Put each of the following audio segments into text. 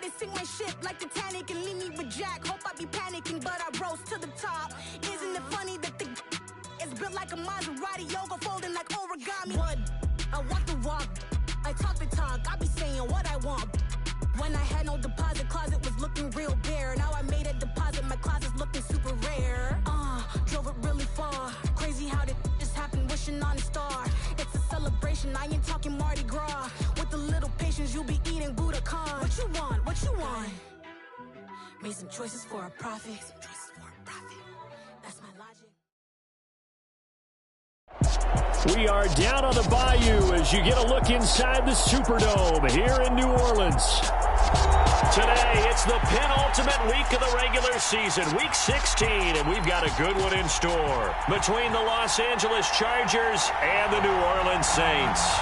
to sink my ship like Titanic and leave me with Jack. Hope I be panicking, but I rose to the top. Isn't it funny that the is built like a Maserati, yoga folding like origami? What? I walk the walk, I talk the talk, I be saying what I want. When I had no deposit, closet was looking real bare. Now I made a deposit, my closet's looking super rare. Drove it really far. Crazy how did just happen, wishing on a star. It's a celebration, I ain't talking Mardi Gras. With a little patience, you'll be eating Budokan. What you want? What you want? Made some choices for a profit. That's my logic. We are down on the bayou as you get a look inside the Superdome here in New Orleans. Today, it's the penultimate week of the regular season, week 16, and we've got a good one in store between the Los Angeles Chargers and the New Orleans Saints.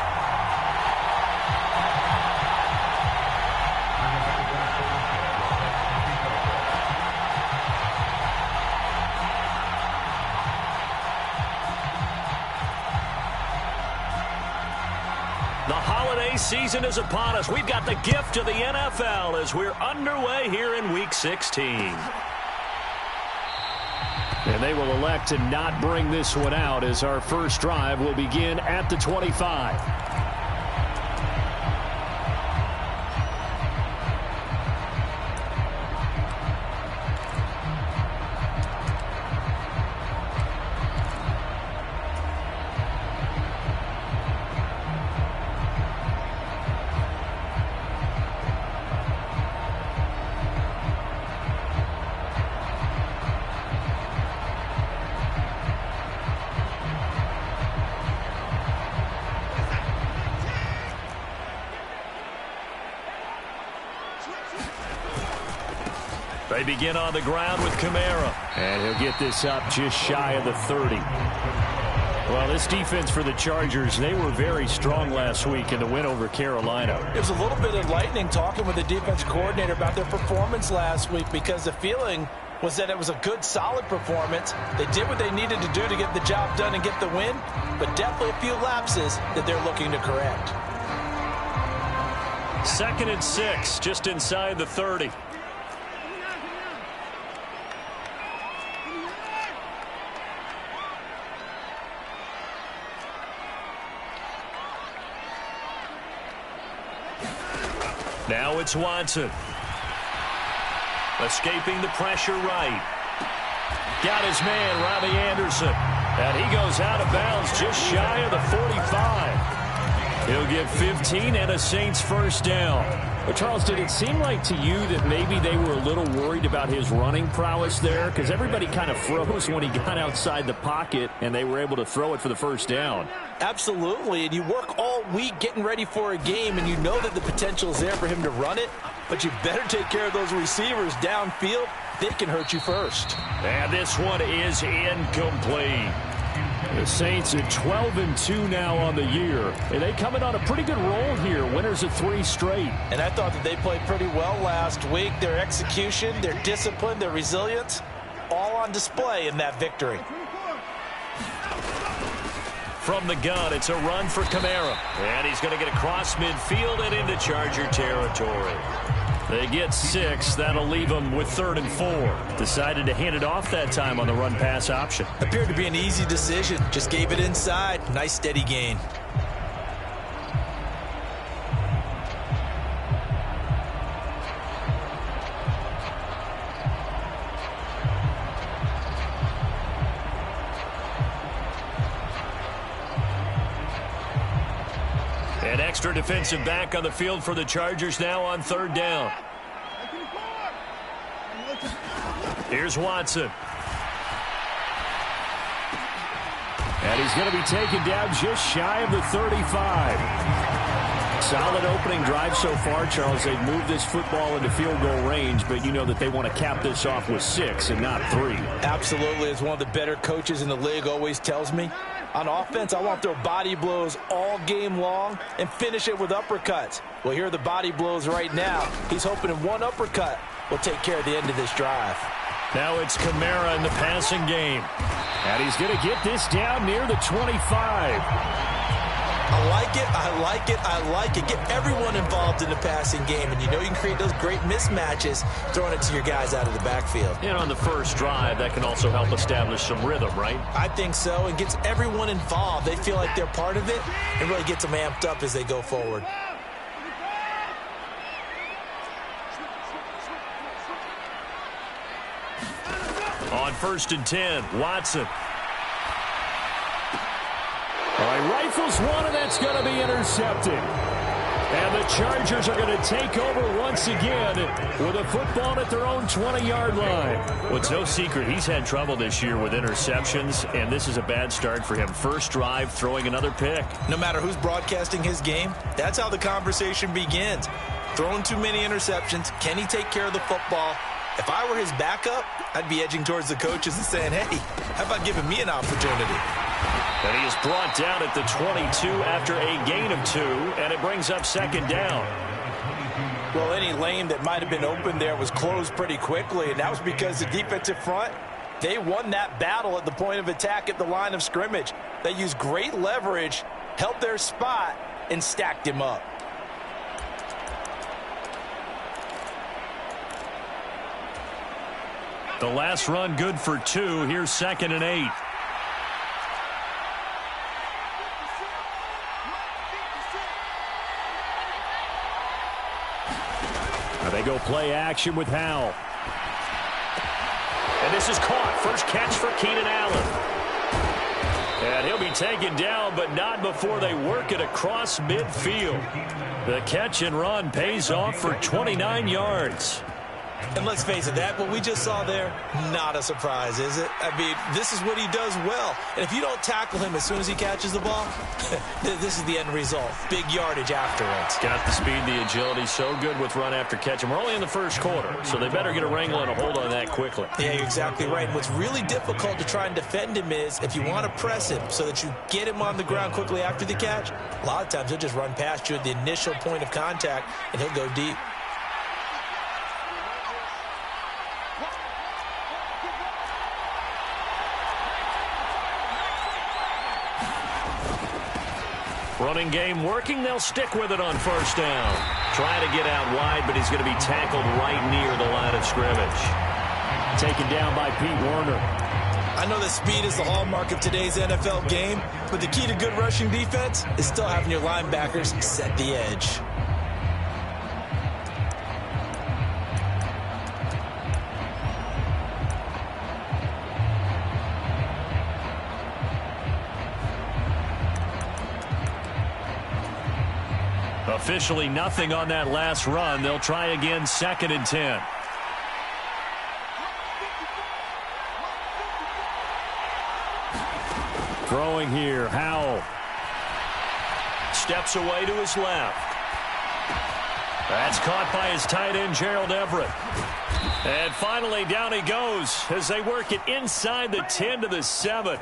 The holiday season is upon us. We've got the gift of the NFL as we're underway here in Week 16. And they will elect to not bring this one out as our first drive will begin at the 25. They begin on the ground with Kamara. And he'll get this up just shy of the 30. Well, this defense for the Chargers, they were very strong last week in the win over Carolina. It was a little bit enlightening talking with the defense coordinator about their performance last week because the feeling was that it was a good, solid performance. They did what they needed to do to get the job done and get the win, but definitely a few lapses that they're looking to correct. 2nd and 6, just inside the 30. Now it's Watson. Escaping the pressure right. Got his man, Robbie Anderson. And he goes out of bounds just shy of the 45. He'll get 15 and a Saints first down. But Charles, did it seem like to you that maybe they were a little worried about his running prowess there? Because everybody kind of froze when he got outside the pocket and they were able to throw it for the first down. Absolutely, and you work all week getting ready for a game, and you know that the potential is there for him to run it, but you better take care of those receivers downfield. They can hurt you first. And this one is incomplete. The Saints at 12-2 now on the year. And they coming on a pretty good roll here. Winners of 3 straight. And I thought that they played pretty well last week. Their execution, their discipline, their resilience, all on display in that victory. From the gun, it's a run for Kamara. And he's going to get across midfield and into Charger territory. They get 6. That'll leave them with 3rd and 4. Decided to hand it off that time on the run-pass option. Appeared to be an easy decision. Just gave it inside. Nice, steady gain. An extra defensive back on the field for the Chargers now on 3rd down. Here's Watson. And he's going to be taken down just shy of the 35. Solid opening drive so far, Charles. They've moved this football into field goal range, but you know that they want to cap this off with 6 and not 3. Absolutely. As one of the better coaches in the league always tells me, on offense, I want their body blows all game long and finish it with uppercuts. Well, here are the body blows right now. He's hoping in one uppercut will take care of the end of this drive. Now it's Kamara in the passing game. And he's going to get this down near the 25. I like it, I like it, I like it. Get everyone involved in the passing game, and you know you can create those great mismatches throwing it to your guys out of the backfield. And on the first drive, that can also help establish some rhythm, right? I think so, and gets everyone involved. They feel like they're part of it, and really gets them amped up as they go forward. On 1st and 10, Watson. All right, rifles one, and that's going to be intercepted. And the Chargers are going to take over once again with a football at their own 20-yard line. Well, it's no secret he's had trouble this year with interceptions, and this is a bad start for him. First drive, throwing another pick. No matter who's broadcasting his game, that's how the conversation begins. Throwing too many interceptions, can he take care of the football? If I were his backup, I'd be edging towards the coaches and saying, hey, how about giving me an opportunity? And he is brought down at the 22 after a gain of 2, and it brings up 2nd down. Well, any lane that might have been open there was closed pretty quickly, and that was because the defensive front, they won that battle at the point of attack at the line of scrimmage. They used great leverage, held their spot, and stacked him up. The last run good for 2. Here's 2nd and 8. Now they go play action with Howell. And this is caught. First catch for Keenan Allen. And he'll be taken down, but not before they work it across midfield. The catch and run pays off for 29 yards. And let's face it, that what we just saw there, not a surprise, is it? I mean, this is what he does well. And if you don't tackle him as soon as he catches the ball, this is the end result. Big yardage afterwards. Got the speed, the agility, so good with run after catch. And we're only in the first quarter, so they better get a wrangle and a hold on that quickly. Yeah, you're exactly right. And what's really difficult to try and defend him is if you want to press him so that you get him on the ground quickly after the catch, a lot of times he'll just run past you at the initial point of contact, and he'll go deep. Running game working. They'll stick with it on 1st down. Trying to get out wide, but he's going to be tackled right near the line of scrimmage. Taken down by Pete Werner. I know that speed is the hallmark of today's NFL game, but the key to good rushing defense is still having your linebackers set the edge. Officially nothing on that last run. They'll try again 2nd and 10. Throwing here, Howell. Steps away to his left. That's caught by his tight end, Gerald Everett. And finally down he goes as they work it inside the 10 to the 7.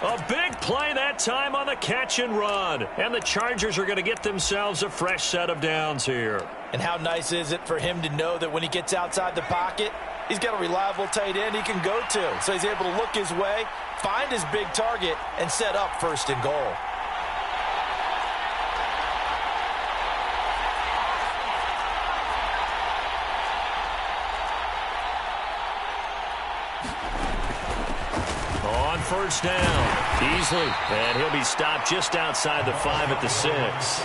A big play that time on the catch and run. And the Chargers are going to get themselves a fresh set of downs here. And how nice is it for him to know that when he gets outside the pocket, he's got a reliable tight end he can go to. So he's able to look his way, find his big target, and set up 1st and goal. On 1st down, easily, and he'll be stopped just outside the 5 at the 6.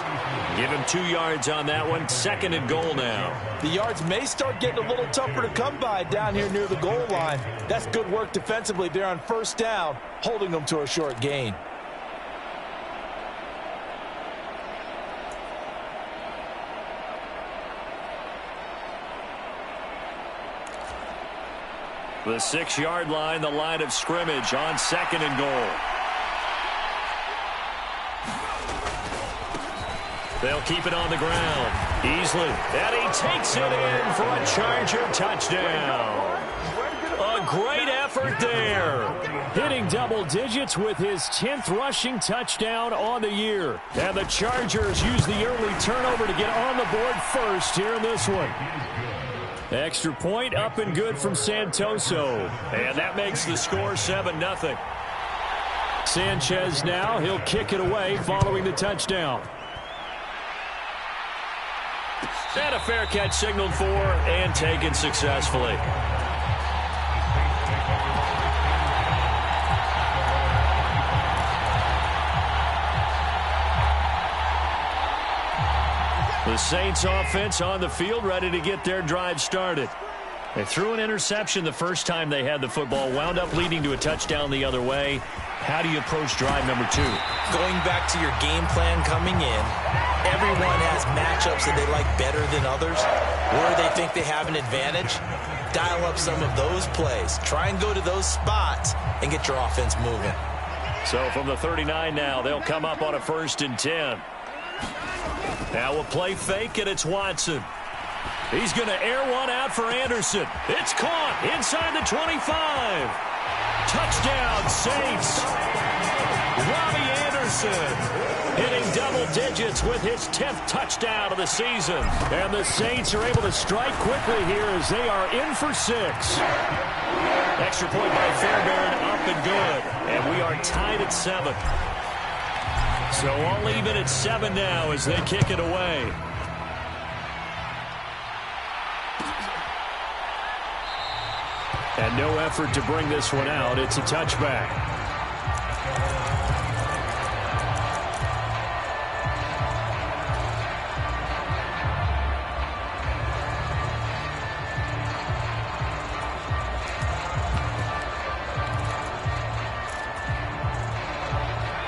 Give him 2 yards on that one. 2nd and goal now. The yards may start getting a little tougher to come by down here near the goal line. That's good work defensively there on 1st down, holding them to a short gain. The 6-yard line, the line of scrimmage on 2nd and goal. They'll keep it on the ground. Easily. And he takes it in for a Charger touchdown. A great effort there. Hitting double digits with his 10th rushing touchdown on the year. And the Chargers use the early turnover to get on the board first here in this one. Extra point up and good from Santoso. And that makes the score 7-0. Sanchez now. He'll kick it away following the touchdown. And a fair catch signaled for and taken successfully. The Saints offense on the field, ready to get their drive started. They threw an interception the first time they had the football, wound up leading to a touchdown the other way. How do you approach drive number 2? Going back to your game plan coming in, everyone has matchups that they like better than others. Where they think they have an advantage, dial up some of those plays. Try and go to those spots and get your offense moving. So from the 39 now, they'll come up on a 1st and 10. Now a play fake, and it's Watson. He's going to air one out for Anderson. It's caught inside the 25. Touchdown, Saints. Robbie Anderson hitting double digits with his 10th touchdown of the season. And the Saints are able to strike quickly here as they are in for 6. Extra point by Fairbairn, up and good. And we are tied at 7. So all even at 7 now as they kick it away. And no effort to bring this one out. It's a touchback.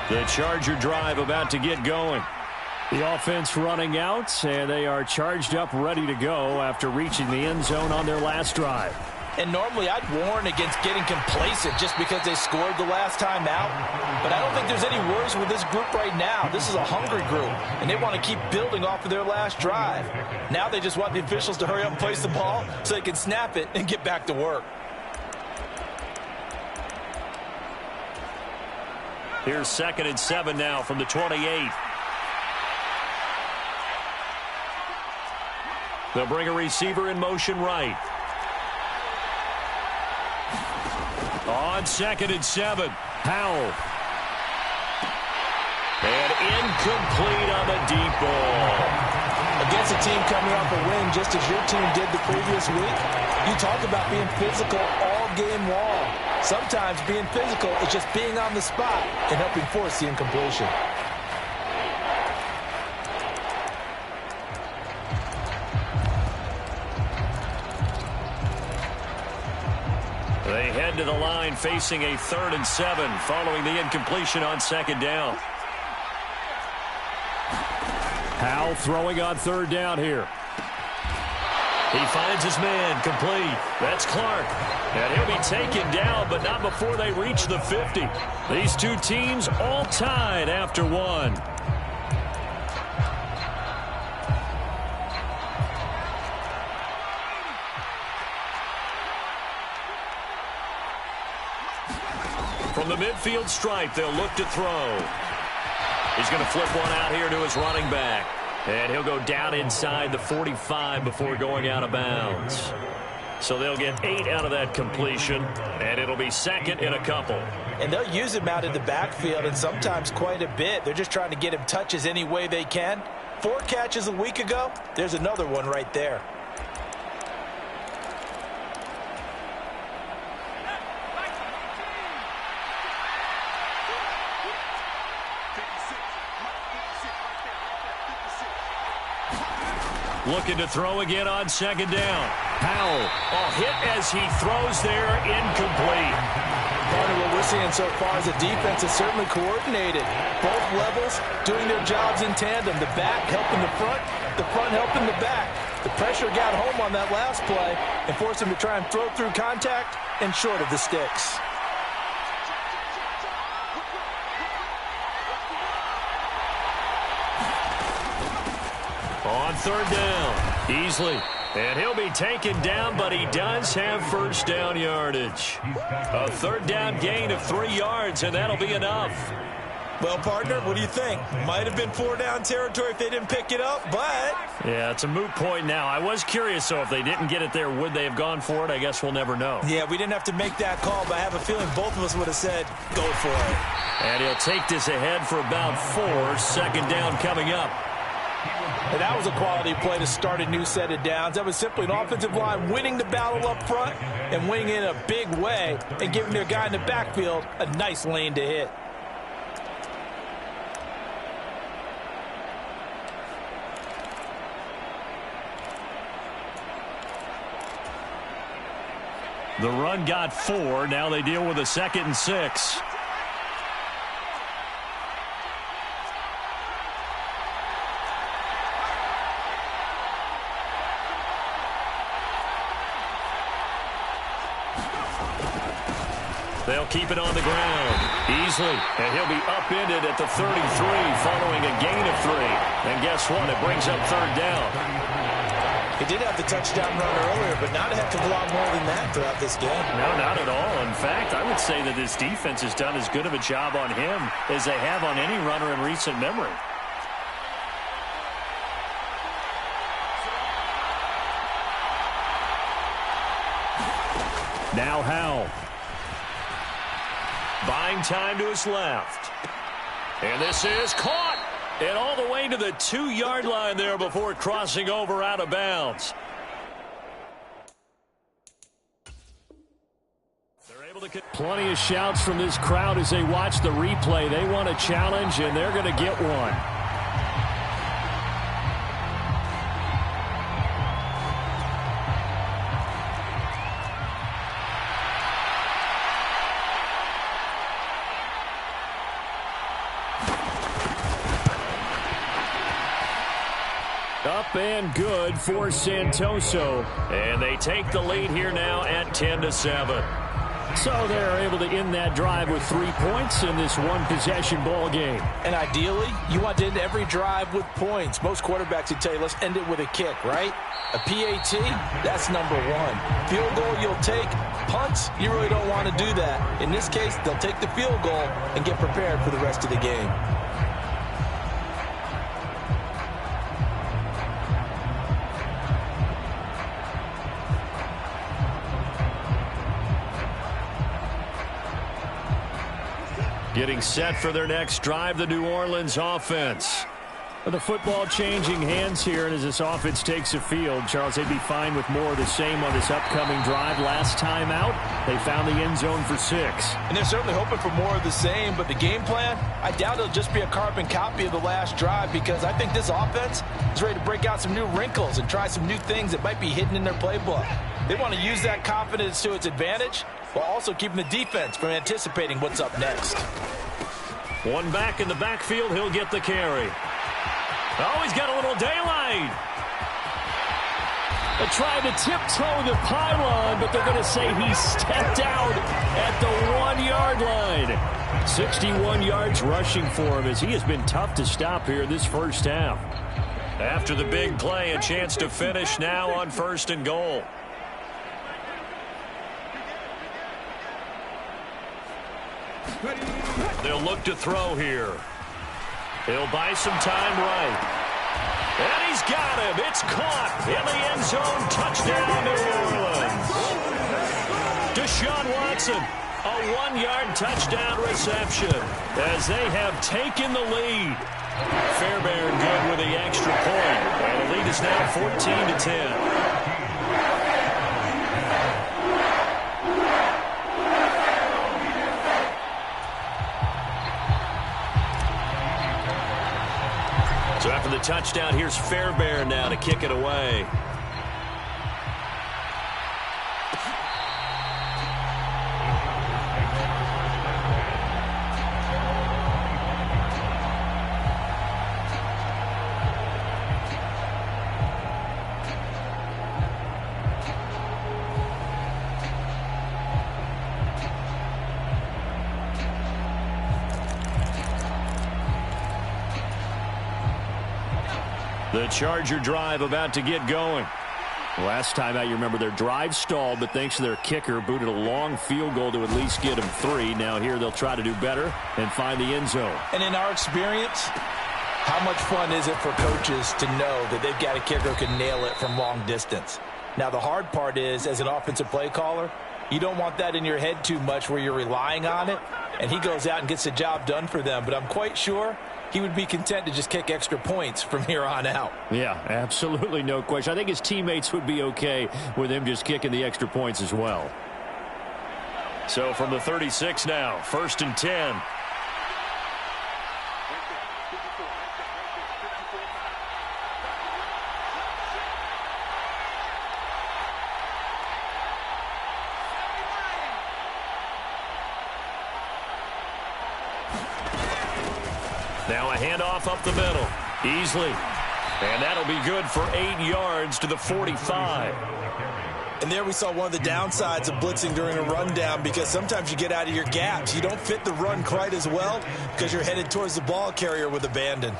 The Charger drive about to get going. The offense running out, and they are charged up, ready to go after reaching the end zone on their last drive. And normally I'd warn against getting complacent just because they scored the last time out. But I don't think there's any worries with this group right now. This is a hungry group, and they want to keep building off of their last drive. Now they just want the officials to hurry up and place the ball so they can snap it and get back to work. Here's 2nd and 7 now from the 28. They'll bring a receiver in motion right. On 2nd and 7, Howell. And incomplete on the deep ball. Against a team coming off a win just as your team did the previous week, you talk about being physical all game long. Sometimes being physical is just being on the spot and helping force the incompletion. They head to the line facing a 3rd and 7 following the incompletion on 2nd down. Howell throwing on 3rd down here. He finds his man, complete. That's Clark. And he'll be taken down, but not before they reach the 50. These two teams all tied after 1. From the midfield stripe, they'll look to throw. He's going to flip one out here to his running back. And he'll go down inside the 45 before going out of bounds. So they'll get 8 out of that completion, and it'll be 2nd and a couple. And they'll use him out in the backfield, and sometimes quite a bit. They're just trying to get him touches any way they can. 4 catches a week ago, there's another one right there. Looking to throw again on 2nd down. Howell, a hit as he throws there, incomplete. Partner, what we're seeing so far is the defense is certainly coordinated. Both levels doing their jobs in tandem. The back helping the front helping the back. The pressure got home on that last play and forced him to try and throw through contact and short of the sticks. On 3rd down, Easley. And he'll be taken down, but he does have 1st down yardage. A 3rd down gain of 3 yards, and that'll be enough. Well, partner, what do you think? Might have been 4-down territory if they didn't pick it up, but... Yeah, it's a moot point now. I was curious, so if they didn't get it there, would they have gone for it? I guess we'll never know. Yeah, we didn't have to make that call, but I have a feeling both of us would have said, go for it. And he'll take this ahead for about 4. 2nd down coming up. And that was a quality play to start a new set of downs. That was simply an offensive line winning the battle up front and winning it in a big way and giving their guy in the backfield a nice lane to hit. The run got 4. Now they deal with a 2nd and 6. They'll keep it on the ground easily, and he'll be upended at the 33 following a gain of 3. And guess what? It brings up 3rd down. He did have the touchdown run earlier, but not a heck of a lot more than that throughout this game. No, not at all. In fact, I would say that this defense has done as good of a job on him as they have on any runner in recent memory. Now Howell. Buying time to his left. And this is caught. And all the way to the 2-yard line there before crossing over out of bounds. Plenty of shouts from this crowd as they watch the replay. They want a challenge, and they're going to get one. Up and good for Santoso. And they take the lead here now at 10-7. So they're able to end that drive with 3 points in this one-possession ball game. And ideally, you want to end every drive with points. Most quarterbacks would tell you, let's end it with a kick, right? A PAT, that's number 1. Field goal, you'll take. Punts, you really don't want to do that. In this case, they'll take the field goal and get prepared for the rest of the game. Getting set for their next drive, the New Orleans offense. The football changing hands here, and as this offense takes the field, Charles, they'd be fine with more of the same on this upcoming drive. Last time out, they found the end zone for 6. And they're certainly hoping for more of the same, but the game plan, I doubt it'll just be a carbon copy of the last drive, because I think this offense is ready to break out some new wrinkles and try some new things that might be hidden in their playbook. They want to use that confidence to its advantage, while also keeping the defense from anticipating what's up next. One back in the backfield, he'll get the carry. Oh, he's got a little daylight. They tried to tiptoe the pylon, but they're going to say he stepped out at the 1-yard line. 61 yards rushing for him, as he has been tough to stop here this first half. After the big play, a chance to finish now on 1st and goal. They'll look to throw here. He'll buy some time right. And he's got him. It's caught in the end zone. Touchdown, New Orleans. Deshaun Watson, a 1-yard touchdown reception as they have taken the lead. Fairbairn good with the extra point. And the lead is now 14-10. So after the touchdown, here's Fairbairn now to kick it away. The Charger drive about to get going. Last time out, you remember their drive stalled, but thanks to their kicker, booted a long field goal to at least get them 3. Now here they'll try to do better and find the end zone. And in our experience, how much fun is it for coaches to know that they've got a kicker who can nail it from long distance? Now the hard part is, as an offensive play caller, you don't want that in your head too much where you're relying on it, and he goes out and gets the job done for them. But I'm quite sure he would be content to just kick extra points from here on out. Yeah, absolutely no question. I think his teammates would be okay with him just kicking the extra points as well. So from the 36 now, 1st and 10. Now a handoff up the middle. Easily. And that'll be good for 8 yards to the 45. And there we saw one of the downsides of blitzing during a rundown, because sometimes you get out of your gaps. You don't fit the run quite as well because you're headed towards the ball carrier with abandon.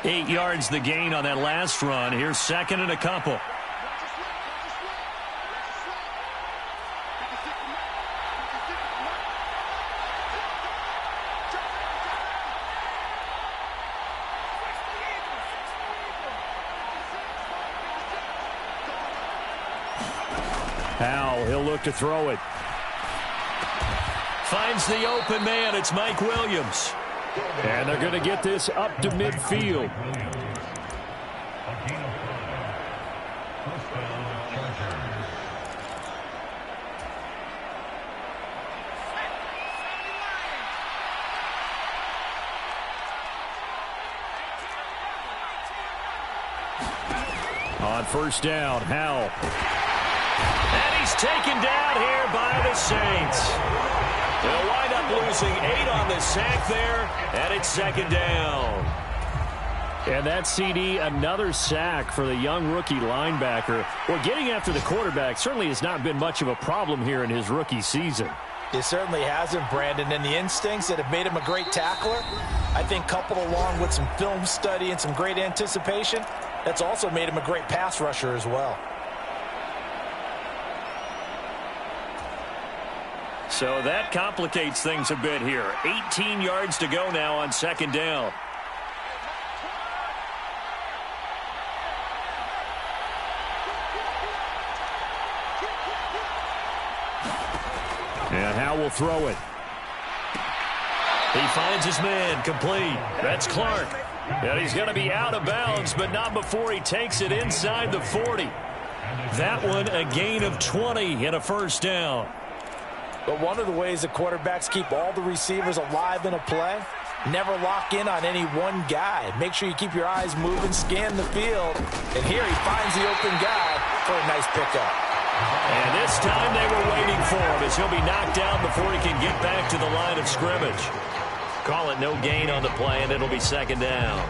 8 yards the gain on that last run. Here's 2nd and a couple. He'll look to throw it. Finds the open man. It's Mike Williams. And they're going to get this up to midfield. On 1st down, Howell. And he's taken down here by the Saints. They'll wind up losing 8 on the sack there, and it's 2nd down. And that CD, another sack for the young rookie linebacker. Well, getting after the quarterback certainly has not been much of a problem here in his rookie season. It certainly hasn't, Brandon, and the instincts that have made him a great tackler, I think coupled along with some film study and some great anticipation, that's also made him a great pass rusher as well. So that complicates things a bit here. 18 yards to go now on 2nd down. And Howell will throw it. He finds his man, complete. That's Clark. And he's going to be out of bounds, but not before he takes it inside the 40. That one a gain of 20 and a 1st down. But one of the ways that quarterbacks keep all the receivers alive in a play, never lock in on any one guy. Make sure you keep your eyes moving, scan the field. And here he finds the open guy for a nice pickup. And this time they were waiting for him as he'll be knocked down before he can get back to the line of scrimmage. Call it no gain on the play, and it'll be 2nd down.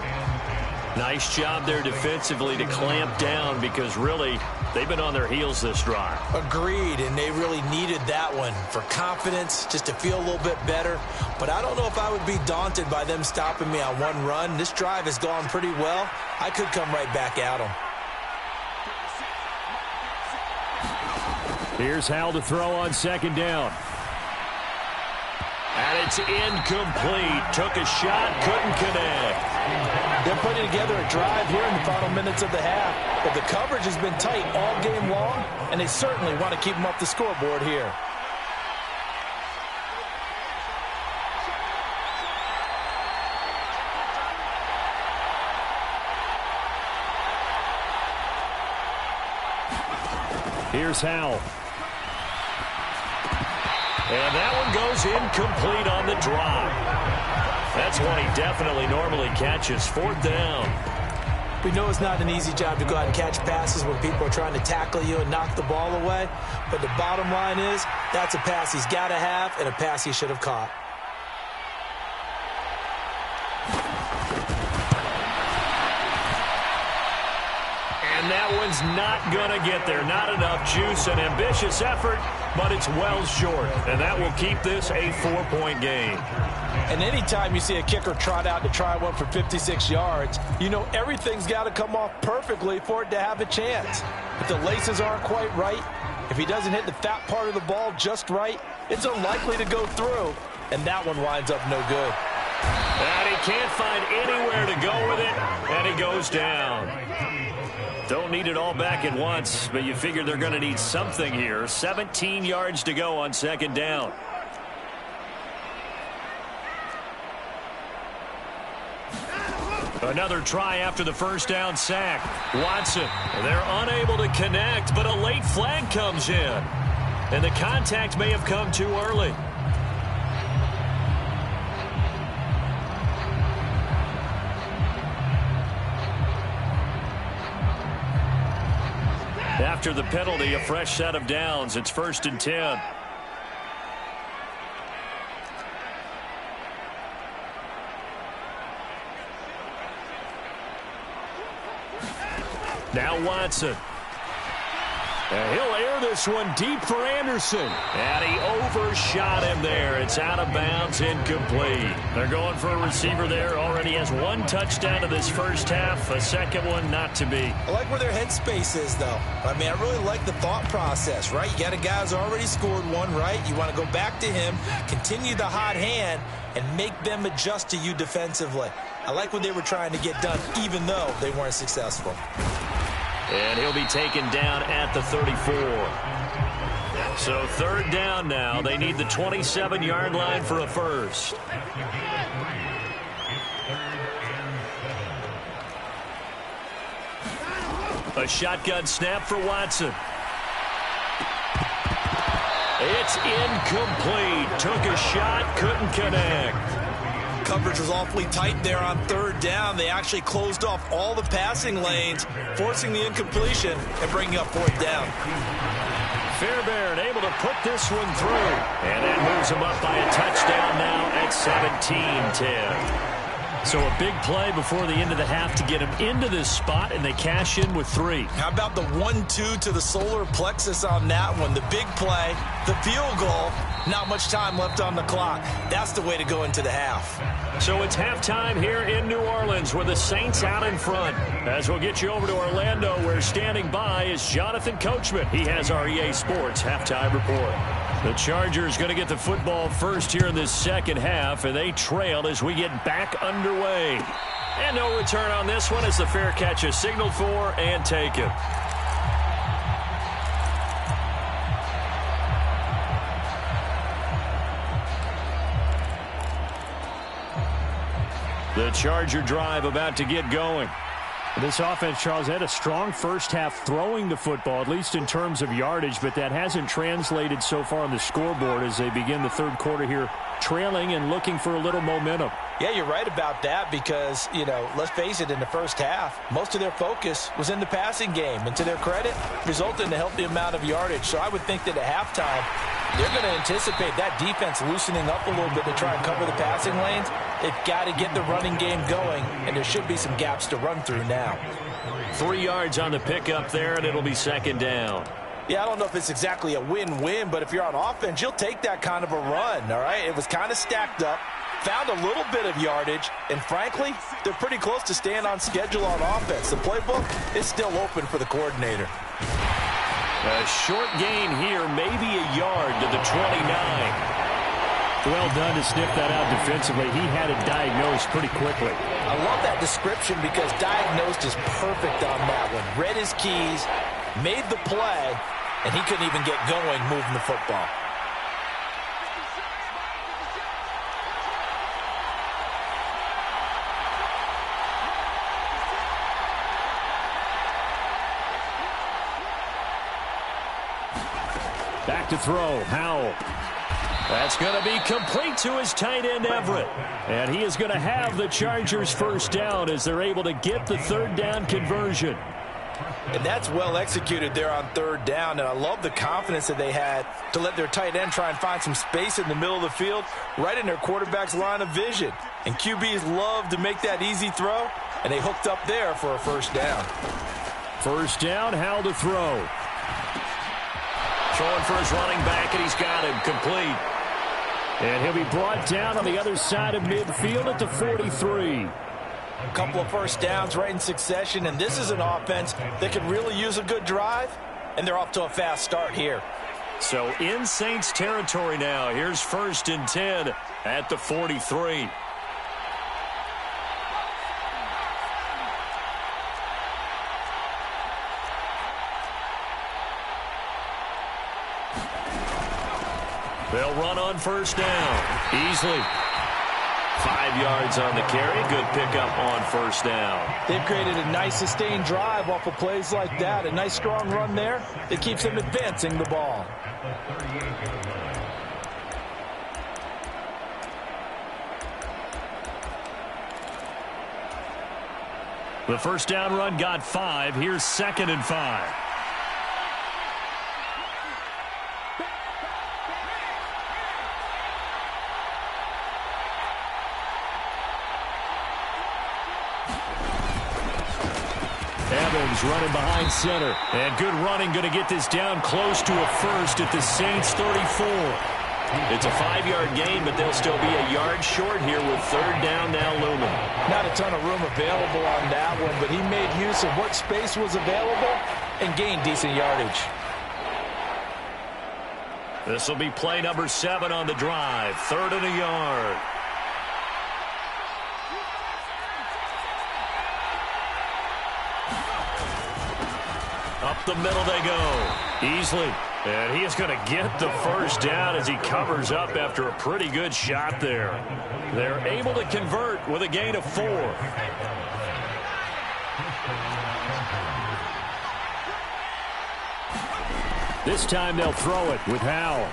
Nice job there defensively to clamp down, because really they've been on their heels this drive. Agreed, and they really needed that one for confidence, just to feel a little bit better. But I don't know if I would be daunted by them stopping me on one run. This drive has gone pretty well. I could come right back at them. Here's Howell to throw on 2nd down. And it's incomplete. Took a shot, couldn't connect. They're putting together a drive here in the final minutes of the half. But the coverage has been tight all game long, and they certainly want to keep them off the scoreboard here. Here's Howell. And that one goes incomplete on the drop. That's one he definitely normally catches. 4th down. We know it's not an easy job to go out and catch passes when people are trying to tackle you and knock the ball away. But the bottom line is, that's a pass he's got to have and a pass he should have caught. And now that one's not going to get there. Not enough juice. An ambitious effort, but it's well short. And that will keep this a 4-point game. And anytime you see a kicker trot out to try one for 56 yards, you know everything's got to come off perfectly for it to have a chance. If the laces aren't quite right, if he doesn't hit the fat part of the ball just right, it's unlikely to go through. And that one winds up no good. And he can't find anywhere to go with it, and he goes down. Don't need it all back at once, but you figure they're going to need something here. 17 yards to go on second down. Another try after the first down sack. Watson, they're unable to connect, but a late flag comes in. And the contact may have come too early. After the penalty, a fresh set of downs. It's 1st and 10. Now Watson. And he'll air this one deep for Anderson. And he overshot him there. It's out of bounds, incomplete. They're going for a receiver there. Already has one touchdown to this first half. A second one not to be. I like where their headspace is, though. I mean, I really like the thought process, right? You got a guy who's already scored one, right? You want to go back to him, continue the hot hand, and make them adjust to you defensively. I like what they were trying to get done, even though they weren't successful. And he'll be taken down at the 34. So 3rd down now. They need the 27-yard line for a first. A shotgun snap for Watson. It's incomplete. Took a shot, couldn't connect. Coverage was awfully tight there on 3rd down. They actually closed off all the passing lanes, forcing the incompletion and bringing up 4th down. Fairbairn able to put this one through. And that moves him up by a touchdown now at 17-10. So a big play before the end of the half to get him into this spot, and they cash in with 3. How about the 1-2 to the solar plexus on that one? The big play, the field goal, not much time left on the clock. That's the way to go into the half. So it's halftime here in New Orleans with the Saints out in front. As we'll get you over to Orlando, where standing by is Jonathan Coachman. He has our EA Sports halftime report. The Chargers going to get the football first here in this second half, and they trail as we get back underway. And no return on this one as the fair catch is signaled for and taken. The Charger drive about to get going. This offense, Charles, had a strong first half throwing the football, at least in terms of yardage, but that hasn't translated so far on the scoreboard as they begin the third quarter here, trailing and looking for a little momentum. Yeah, you're right about that because, you know, let's face it, in the first half, most of their focus was in the passing game. And to their credit, resulted in a healthy amount of yardage. So I would think that at halftime, they're going to anticipate that defense loosening up a little bit to try and cover the passing lanes. They've got to get the running game going, and there should be some gaps to run through now. 3 yards on the pickup there, and it'll be second down. Yeah, I don't know if it's exactly a win-win, but if you're on offense, you'll take that kind of a run, all right? It was kind of stacked up, found a little bit of yardage, and frankly, they're pretty close to staying on schedule on offense. The playbook is still open for the coordinator. A short gain here, maybe a yard to the 29. Well done to sniff that out defensively. He had it diagnosed pretty quickly. I love that description because diagnosed is perfect on that one. Read his keys, made the play, and he couldn't even get going moving the football. Back to throw, Howell. That's going to be complete to his tight end, Everett. And he is going to have the Chargers first down as they're able to get the third down conversion. And that's well executed there on third down. And I love the confidence that they had to let their tight end try and find some space in the middle of the field, right in their quarterback's line of vision. And QBs love to make that easy throw, and they hooked up there for a first down. First down, Howell to throw. Throwing for his running back, and he's got him complete. And he'll be brought down on the other side of midfield at the 43. A couple of first downs right in succession, and this is an offense that could really use a good drive, and they're off to a fast start here. So in Saints territory now. Here's 1st and 10 at the 43. They'll run on first down. Easily. 5 yards on the carry. Good pickup on first down. They've created a nice sustained drive off of plays like that. A nice strong run there that keeps them advancing the ball. The first down run got 5. Here's 2nd and 5. Evans running behind center. And good running, going to get this down close to a first at the Saints 34. It's a 5-yard gain, but they'll still be a yard short here with 3rd down now looming. Not a ton of room available on that one, but he made use of what space was available and gained decent yardage. This will be play number 7 on the drive. 3rd and a yard. Up the middle they go. Easily. And he is going to get the first down as he covers up after a pretty good shot there. They're able to convert with a gain of 4. This time they'll throw it with Howell.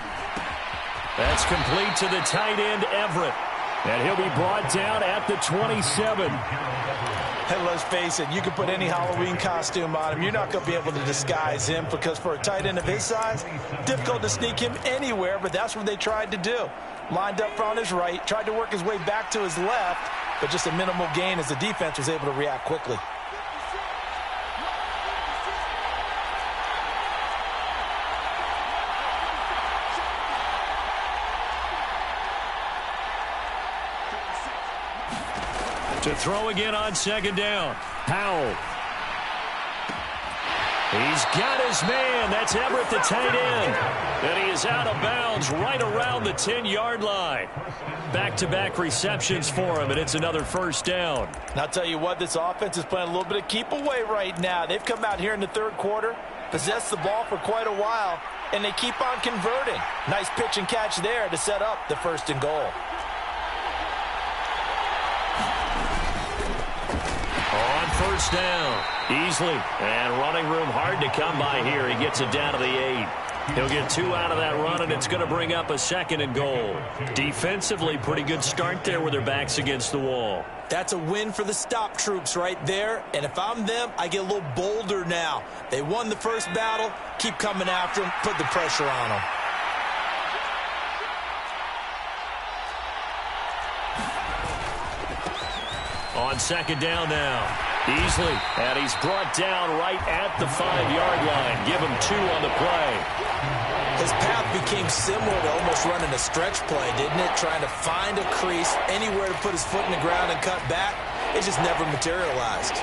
That's complete to the tight end, Everett. And he'll be brought down at the 27. And let's face it, you can put any Halloween costume on him. You're not going to be able to disguise him because for a tight end of his size, difficult to sneak him anywhere, but that's what they tried to do. Lined up on his right, tried to work his way back to his left, but just a minimal gain as the defense was able to react quickly. To throw again on 2nd down. Howell. He's got his man. That's Everett, the tight end. And he is out of bounds right around the 10-yard line. Back-to-back receptions for him, and it's another first down. And I'll tell you what, this offense is playing a little bit of keep away right now. They've come out here in the 3rd quarter, possessed the ball for quite a while, and they keep on converting. Nice pitch and catch there to set up the 1st and goal. First down, easily, and running room hard to come by here. He gets it down to the 8. He'll get 2 out of that run, and it's going to bring up a 2nd and goal. Defensively, pretty good start there with their backs against the wall. That's a win for the stop troops right there, and if I'm them, I get a little bolder now. They won the first battle, keep coming after them, put the pressure on them. On 2nd down now. Easily, and he's brought down right at the 5-yard line. Give him 2 on the play. His path became similar to almost running a stretch play, didn't it? Trying to find a crease, anywhere to put his foot in the ground and cut back. It just never materialized.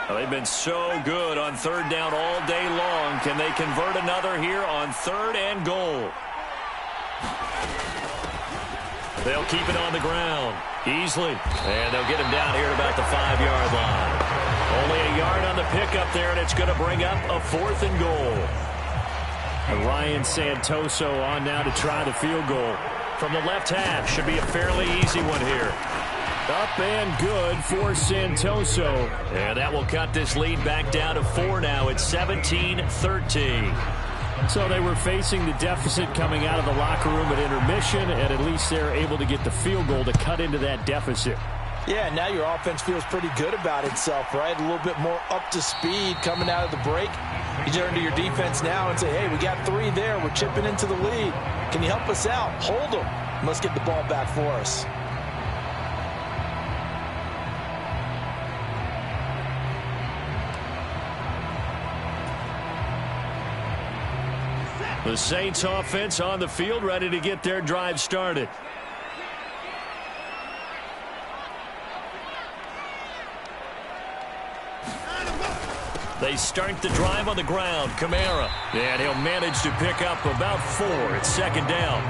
Well, they've been so good on 3rd down all day long. Can they convert another here on 3rd and goal? They'll keep it on the ground easily, and they'll get him down here at about the 5-yard line. Only a yard on the pickup there, and it's going to bring up a 4th and goal. And Ryan Santoso on now to try the field goal. From the left half, should be a fairly easy one here. Up and good for Santoso. And that will cut this lead back down to 4 now. It's 17-13. So they were facing the deficit coming out of the locker room at intermission, and at least they're able to get the field goal to cut into that deficit. Yeah, now your offense feels pretty good about itself, right? A little bit more up to speed coming out of the break. You turn to your defense now and say, hey, we got 3 there. We're chipping into the lead. Can you help us out? Hold them. Let's get the ball back for us. The Saints offense on the field, ready to get their drive started. They start the drive on the ground. Kamara. And he'll manage to pick up about 4. It's second down.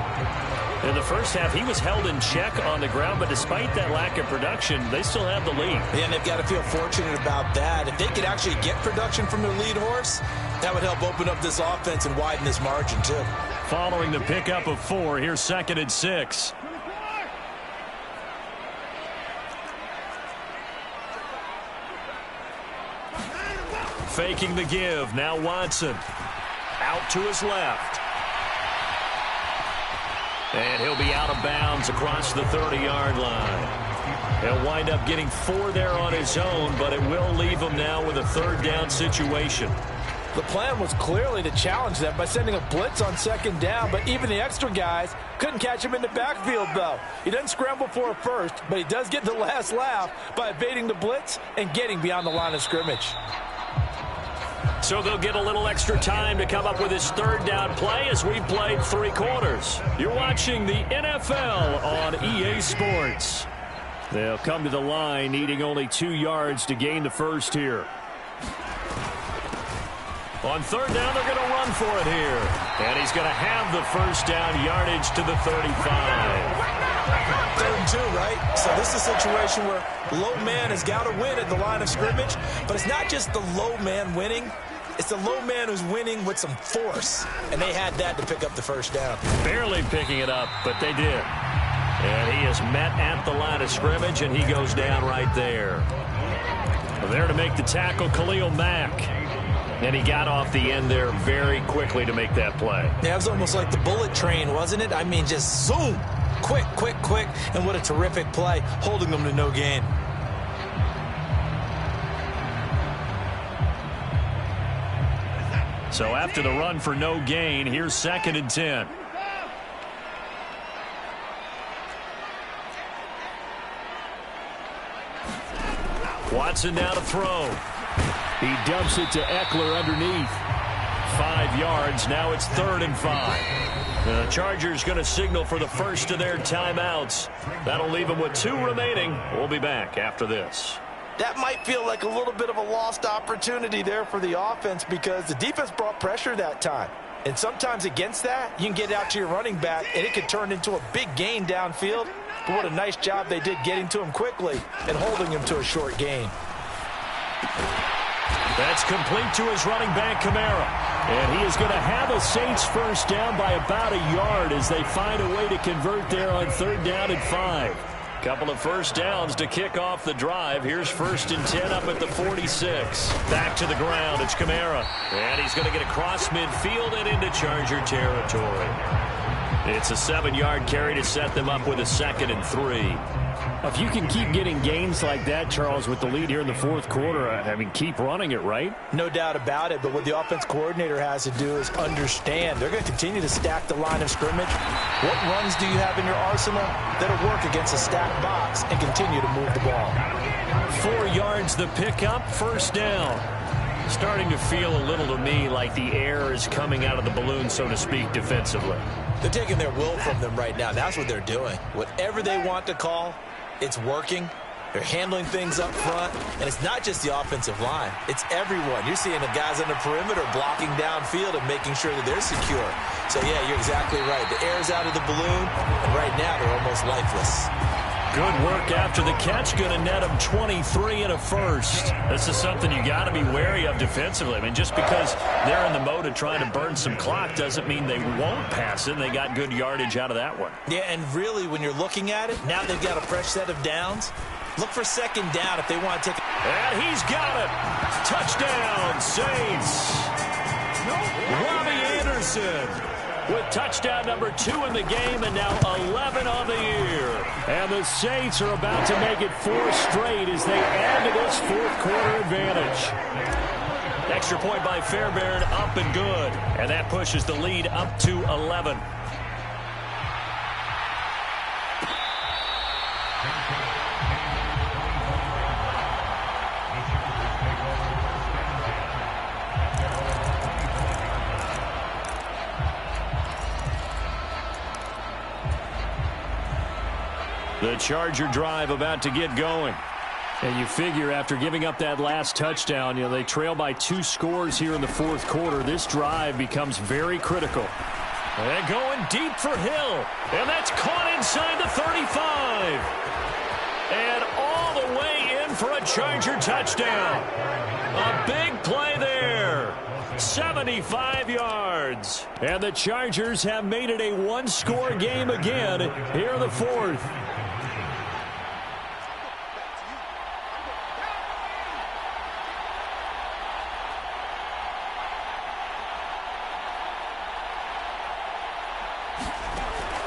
In the first half, he was held in check on the ground, but despite that lack of production, they still have the lead. Yeah, and they've got to feel fortunate about that. If they could actually get production from their lead horse, that would help open up this offense and widen this margin, too. Following the pickup of 4, here's 2nd and 6. Faking the give. Now Watson. Out to his left. And he'll be out of bounds across the 30-yard line. He'll wind up getting 4 there on his own, but it will leave him now with a 3rd down situation. The plan was clearly to challenge them by sending a blitz on 2nd down, but even the extra guys couldn't catch him in the backfield, though. He doesn't scramble for a first, but he does get the last laugh by evading the blitz and getting beyond the line of scrimmage. So they'll get a little extra time to come up with his 3rd down play as we've played 3 quarters. You're watching the NFL on EA Sports. They'll come to the line needing only 2 yards to gain the first here. On 3rd down, they're going to run for it here. And he's going to have the 1st down yardage to the 35. 3rd and 2, right? So this is a situation where low man has got to win at the line of scrimmage. But it's not just the low man winning. It's the low man who's winning with some force. And they had that to pick up the 1st down. Barely picking it up, but they did. And he is met at the line of scrimmage, and he goes down right there. There to make the tackle, Khalil Mack. And he got off the end there very quickly to make that play. Yeah, it was almost like the bullet train, wasn't it? I mean, just zoom. Quick, quick, quick. And what a terrific play, holding them to no gain. So after the run for no gain, here's 2nd and 10. Watson now to throw. He dumps it to Eckler underneath. 5 yards. Now it's 3rd and 5. The Chargers going to signal for the first of their timeouts. That'll leave them with 2 remaining. We'll be back after this. That might feel like a little bit of a lost opportunity there for the offense because the defense brought pressure that time. And sometimes against that, you can get out to your running back, and it could turn into a big gain downfield. But what a nice job they did getting to him quickly and holding him to a short gain. That's complete to his running back, Kamara. And he is going to have a Saints 1st down by about a yard as they find a way to convert there on 3rd down and 5. Couple of 1st downs to kick off the drive. Here's 1st and 10 up at the 46. Back to the ground. It's Kamara. And he's going to get across midfield and into Charger territory. It's a 7-yard carry to set them up with a 2nd and 3. If you can keep getting gains like that, Charles, with the lead here in the 4th quarter, I mean, keep running it, right? No doubt about it, but what the offense coordinator has to do is understand. They're going to continue to stack the line of scrimmage. What runs do you have in your arsenal that'll work against a stacked box and continue to move the ball? 4 yards the pickup, 1st down. Starting to feel a little to me like the air is coming out of the balloon, so to speak, defensively. They're taking their will from them right now. That's what they're doing. Whatever they want to call, it's working. They're handling things up front, and it's not just the offensive line. It's everyone. You're seeing the guys on the perimeter blocking downfield and making sure that they're secure. So, yeah, you're exactly right. The air's out of the balloon, and right now they're almost lifeless. Good work after the catch. Going to net them 23 and a 1st. This is something you got to be wary of defensively. I mean, just because they're in the mode of trying to burn some clock doesn't mean they won't pass it. They got good yardage out of that one. Yeah, and really, when you're looking at it, now they've got a fresh set of downs. Look for 2nd down if they want to take it. And he's got it. Touchdown, Saints. Robbie Anderson. with touchdown number 2 in the game and now 11 on the year. And the Saints are about to make it 4 straight as they add to this fourth-quarter advantage. Extra point by Fairbairn, up and good. And that pushes the lead up to 11. The Charger drive about to get going. And you figure after giving up that last touchdown, they trail by 2 scores here in the fourth quarter. This drive becomes very critical. And going deep for Hill. And that's caught inside the 35. And all the way in for a Charger touchdown. A big play there. 75 yards. And the Chargers have made it a 1-score game again here in the fourth.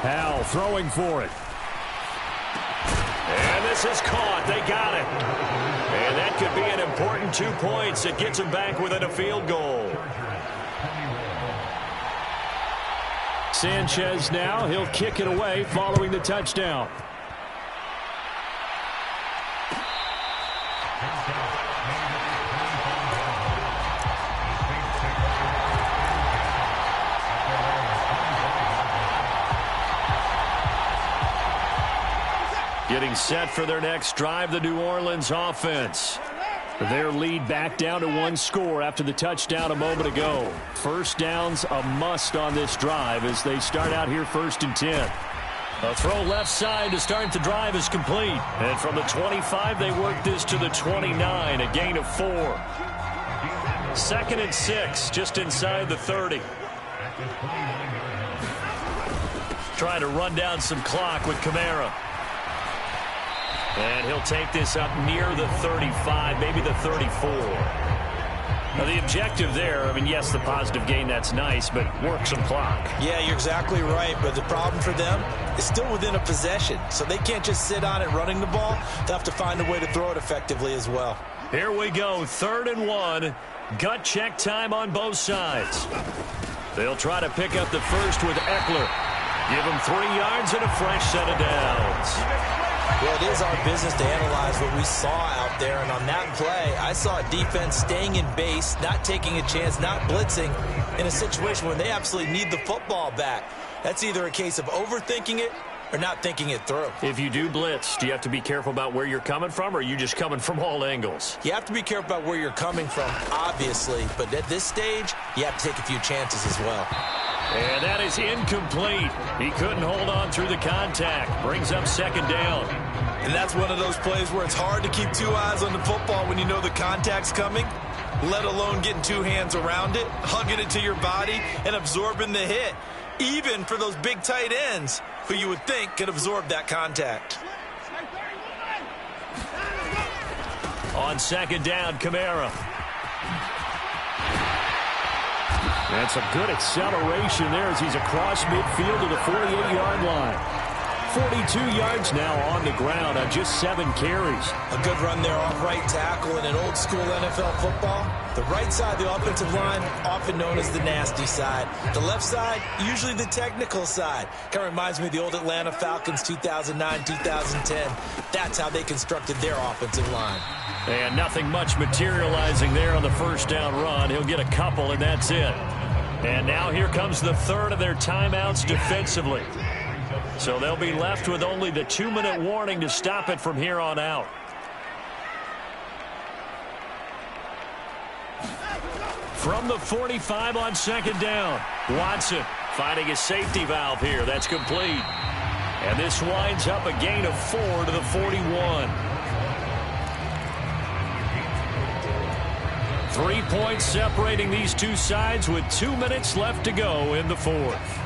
Howell throwing for it. And this is caught. They got it. And that could be an important 2 points. It gets them back within a field goal. Sanchez now. He'll kick it away following the touchdown. Getting set for their next drive, the New Orleans offense. Their lead back down to 1 score after the touchdown a moment ago. First down's a must on this drive as they start out here 1st and 10. A throw left side to start the drive is complete. And from the 25, they work this to the 29, a gain of 4. 2nd and 6, just inside the 30. Trying to run down some clock with Kamara. And he'll take this up near the 35, maybe the 34. Now, the objective there, yes, the positive gain, that's nice, but work some clock. Yeah, you're exactly right, but the problem for them is still within a possession, so they can't just sit on it running the ball. They'll have to find a way to throw it effectively as well. Here we go, 3rd and 1. Gut check time on both sides. They'll try to pick up the first with Eckler. Give him 3 yards and a fresh set of downs. Well, it is our business to analyze what we saw out there, and on that play, I saw a defense staying in base, not taking a chance, not blitzing, in a situation where they absolutely need the football back. That's either a case of overthinking it or not thinking it through. If you do blitz, do you have to be careful about where you're coming from, or are you just coming from all angles? You have to be careful about where you're coming from, obviously, but at this stage, you have to take a few chances as well. And that is incomplete. He couldn't hold on through the contact. Brings up 2nd down. And that's one of those plays where it's hard to keep 2 eyes on the football when you know the contact's coming, let alone getting 2 hands around it, hugging it to your body, and absorbing the hit, even for those big tight ends who you would think could absorb that contact. On 2nd down, Kamara. That's a good acceleration there as he's across midfield to the 48-yard line. 42 yards now on the ground on just 7 carries. A good run there off right tackle in an old-school NFL football. The right side of the offensive line, often known as the nasty side. The left side, usually the technical side. Kind of reminds me of the old Atlanta Falcons 2009, 2010. That's how they constructed their offensive line. And nothing much materializing there on the first down run. He'll get a couple, and that's it. And now here comes the 3rd of their timeouts defensively. So they'll be left with only the 2-minute warning to stop it from here on out. From the 45 on 2nd down, Watson finding a safety valve here. That's complete. And this winds up a gain of 4 to the 41. 3 points separating these two sides with 2 minutes left to go in the fourth.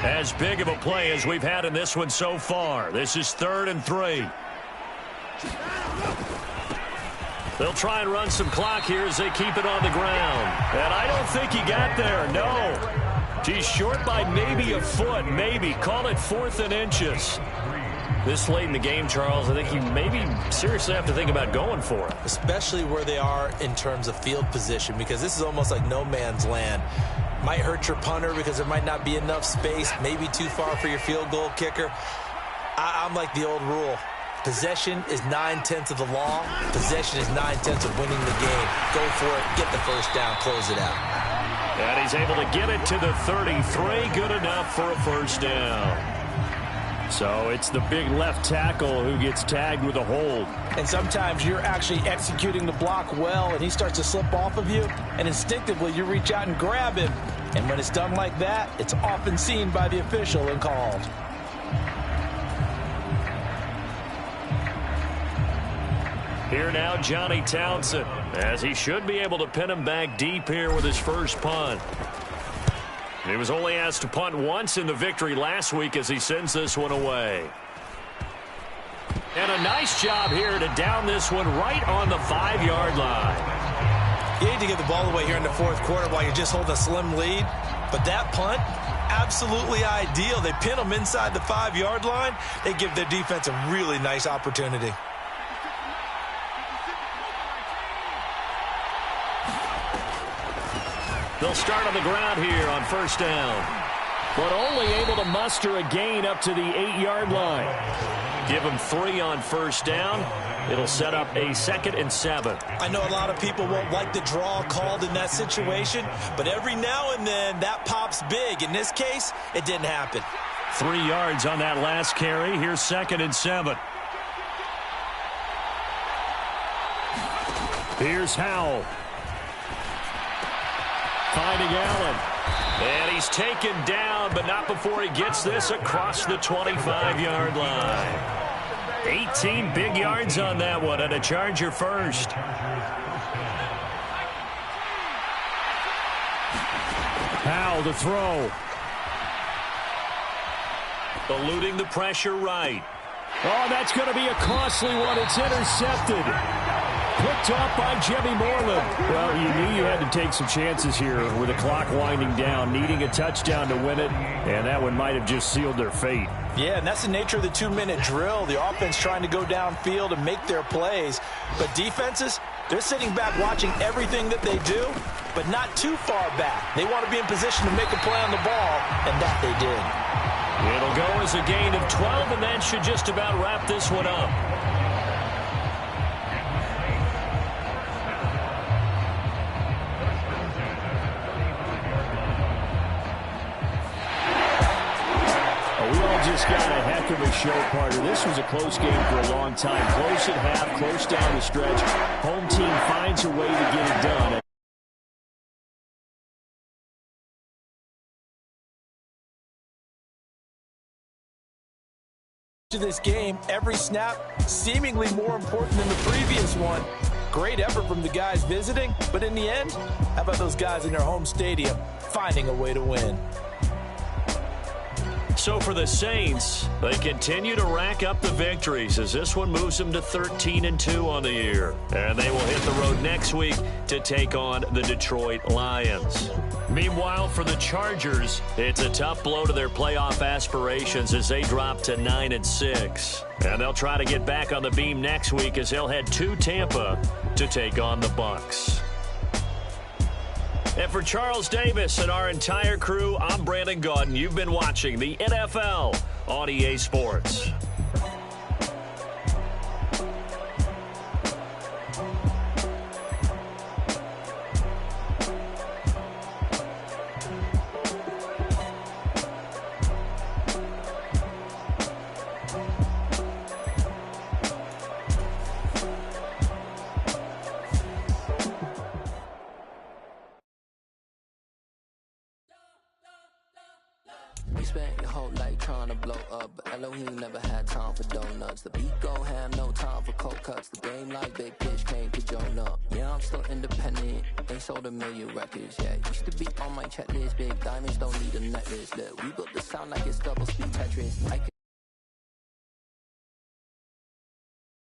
As big of a play as we've had in this one so far. This is 3rd and 3. They'll try and run some clock here as they keep it on the ground. And I don't think he got there, no. He's short by maybe a foot, maybe. Call it 4th and inches. This late in the game, Charles, I think you maybe seriously have to think about going for it. Especially where they are in terms of field position, because this is almost like no man's land. Might hurt your punter because there might not be enough space, maybe too far for your field goal kicker. I'm like the old rule. Possession is 9/10 of the law. Possession is 9/10 of winning the game. Go for it, get the first down, close it out. And he's able to get it to the 33. Good enough for a first down. So it's the big left tackle who gets tagged with a hold. And sometimes you're actually executing the block well, and he starts to slip off of you, and instinctively you reach out and grab him. And when it's done like that, it's often seen by the official and called. Here now, Johnny Townsend, as he should be able to pin him back deep here with his first punt. He was only asked to punt once in the victory last week as he sends this one away. And a nice job here to down this one right on the 5-yard line. You need to get the ball away here in the 4th quarter while you're just holding a slim lead. But that punt, absolutely ideal. They pin them inside the 5-yard line. They give their defense a really nice opportunity. They'll start on the ground here on first down. But only able to muster a gain up to the 8-yard line. Give them 3 on first down. It'll set up a 2nd and 7. I know a lot of people won't like the draw called in that situation, but every now and then that pops big. In this case, it didn't happen. 3 yards on that last carry. Here's 2nd and 7. Here's Howell. Finding Allen. And he's taken down, but not before he gets this across the 25-yard line. 18 big yards on that one, and a Charger first. Howell to throw. Eluding the pressure right. Oh, that's going to be a costly one. It's intercepted. Picked off by Jimmy Moreland. Well, you knew you had to take some chances here with the clock winding down, needing a touchdown to win it, and that one might have just sealed their fate. Yeah, and that's the nature of the 2-minute drill. The offense trying to go downfield and make their plays. But defenses, they're sitting back watching everything that they do, but not too far back. They want to be in position to make a play on the ball, and that they did. It'll go as a gain of 12, and that should just about wrap this one up. Just got a heck of a show, partner. This was a close game for a long time. Close at half, close down the stretch. Home team finds a way to get it done. To this game, every snap seemingly more important than the previous one. Great effort from the guys visiting, but in the end, how about those guys in their home stadium finding a way to win? So for the Saints, they continue to rack up the victories as this one moves them to 13-2 on the year. And they will hit the road next week to take on the Detroit Lions. Meanwhile, for the Chargers, it's a tough blow to their playoff aspirations as they drop to 9-6. And they'll try to get back on the beam next week as they'll head to Tampa to take on the Bucs. And for Charles Davis and our entire crew, I'm Brandon Gaudin. You've been watching the NFL on EA Sports. You spent your whole life trying to blow up, but Elohim never had time for donuts. The beat go ham, no time for cold cuts. The game like Big Pitch came to Jonah. Yeah, I'm still independent, ain't sold a million records. Yeah, used to be on my checklist. Big diamonds don't need a necklace. Look, we built the sound like it's double speed Tetris. I